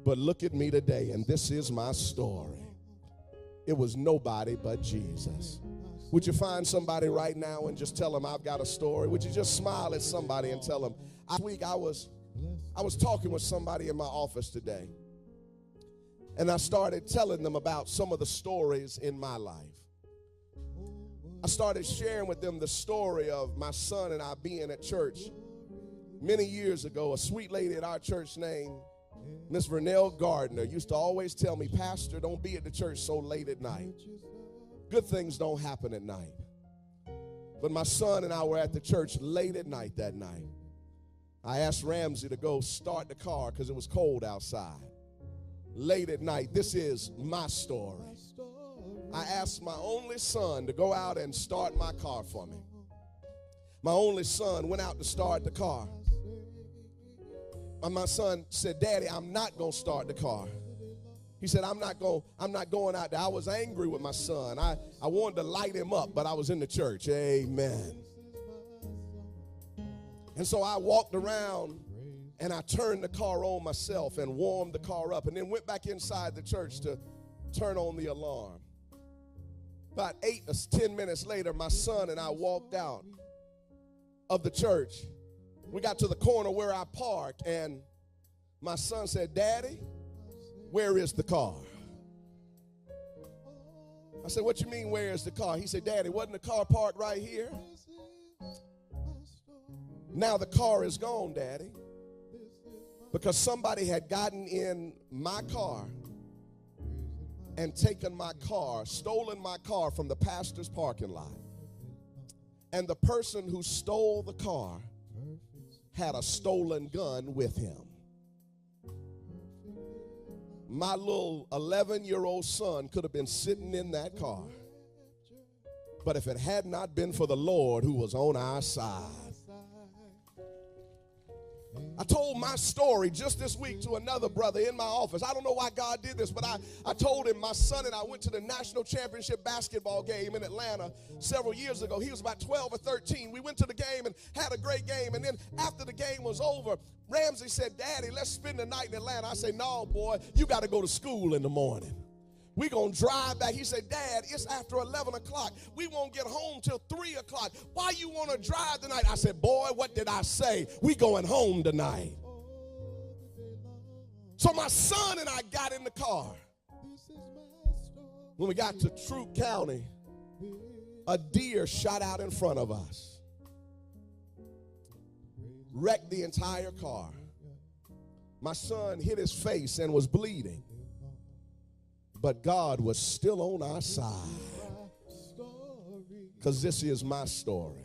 But look at me today, and this is my story. It was nobody but Jesus. Would you find somebody right now and just tell them I've got a story? Would you just smile at somebody and tell them? Last week I was talking with somebody in my office today, and I started telling them about some of the stories in my life. I started sharing with them the story of my son and I being at church many years ago. A sweet lady at our church named Miss Vernell Gardner used to always tell me, Pastor, don't be at the church so late at night. Good things don't happen at night. But my son and I were at the church late at night that night. I asked Ramsey to go start the car because it was cold outside. Late at night, this is my story. I asked my only son to go out and start my car for me. My only son went out to start the car. And my son said, Daddy, I'm not going to start the car. He said, I'm not going out there. I was angry with my son. I wanted to light him up, but I was in the church. Amen. And so I walked around and I turned the car on myself and warmed the car up and then went back inside the church to turn on the alarm. About 8 or 10 minutes later, my son and I walked out of the church. We got to the corner where I parked, and my son said, Daddy, where is the car? I said, what you mean, where is the car? He said, Daddy, wasn't the car parked right here? Now the car is gone, Daddy, because somebody had gotten in my car and taken my car, stolen my car from the pastor's parking lot. And the person who stole the car had a stolen gun with him. My little 11-year-old son could have been sitting in that car. But if it had not been for the Lord who was on our side. I told my story just this week to another brother in my office. I don't know why God did this, but I told him my son and I went to the national championship basketball game in Atlanta several years ago. He was about 12 or 13. We went to the game and had a great game. And then after the game was over, Ramsey said, Daddy, let's spend the night in Atlanta. I said, no, boy, you got to go to school in the morning. We're going to drive back. He said, Dad, it's after 11 o'clock. We won't get home till 3 o'clock. Why you want to drive tonight? I said, boy, what did I say? We going home tonight. So my son and I got in the car. When we got to Troup County, a deer shot out in front of us. Wrecked the entire car. My son hit his face and was bleeding. But God was still on our side. Because this is my story.